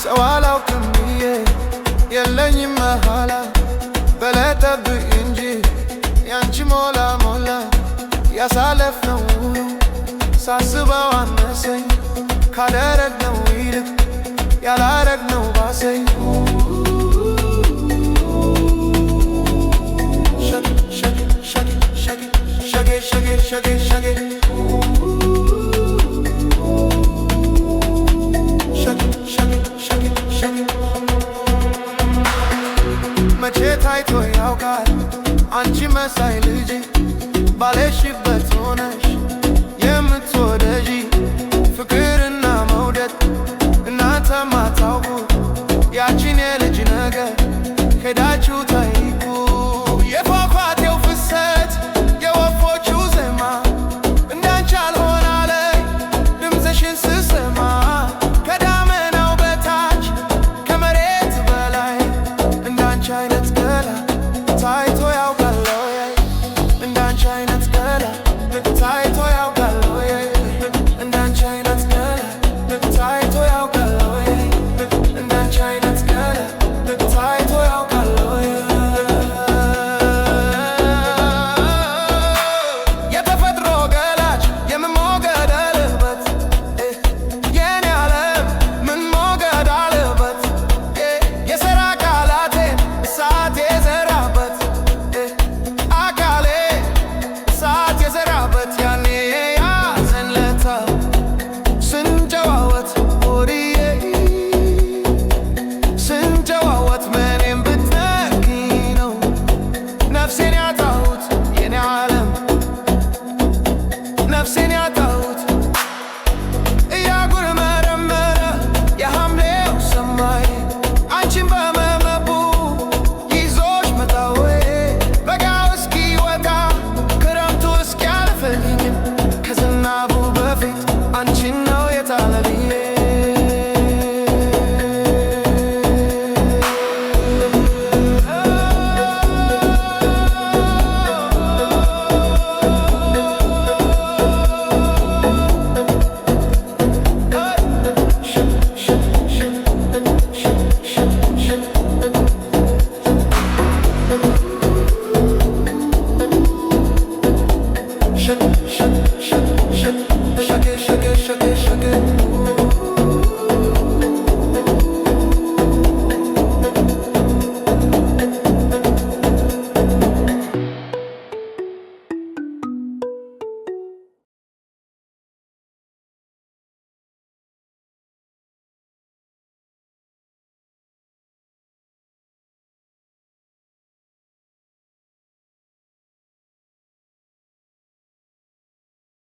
سوالو كمية يلني مهالا بلا تبقى يانجي مولا مولا يا سالف نورو ساسبا وانسي كادرك نويلك يا لارك نوباسي መቼ ታይቶ ያውቃል አንቺ መሳይ ልጅ ባለሽበት ሆነሽ የምትወደጂ ፍቅርና መውደድ እናንተ ማታውቁት ያቺን የልጅ ነገር ሄዳችሁ ጠይቁ። የፏፏቴው ፍሰት የወፎቹ ዜማ እንዳንቺ አልሆን አለኝ ድምፅሽን ስሰማ ከዳመናው በታች ከመሬት በላይ እንዳንቺ አይነት ገላ ታይቶ ያውቃል ወይ? እንዳንቺ አይነት ገላ ታይቶ ያውቃል ወይ? እንዳንቺ አይነት ገላ ታይቶ ያውቃል ወይ? እንዳንቺ አይነት ገላ ታይቶ ያውቃል ወይ? የተፈጥሮ ገላጭ የምን ሞገድ አለበት የኔ ዓለም ምን ሞገድ አለበት የሰራ ቃላቴን እሳት የዘራበት አካሌ እሳት የዘራበት ያኔ ያዘን ለታ ስንጨዋወት ሆድዬ ስንጨዋወት ምኔም ብትነኪ ነው ነፍሴን ያጣሁት የኔ ዓለም ነፍሴን ያጣሁት እያጉረመረመረ የሐምሌው ሰማይ አንቺን በመመቡ ይዞሽ መጣ ወይ? በጋው እስኪወጣ ክረምቱ እስኪያልፍልኝ ከዝናቡ በፊት አንቺን ነው የጣለ ብዬ shake it, shake it, shake it, shake it, shake it, shake it.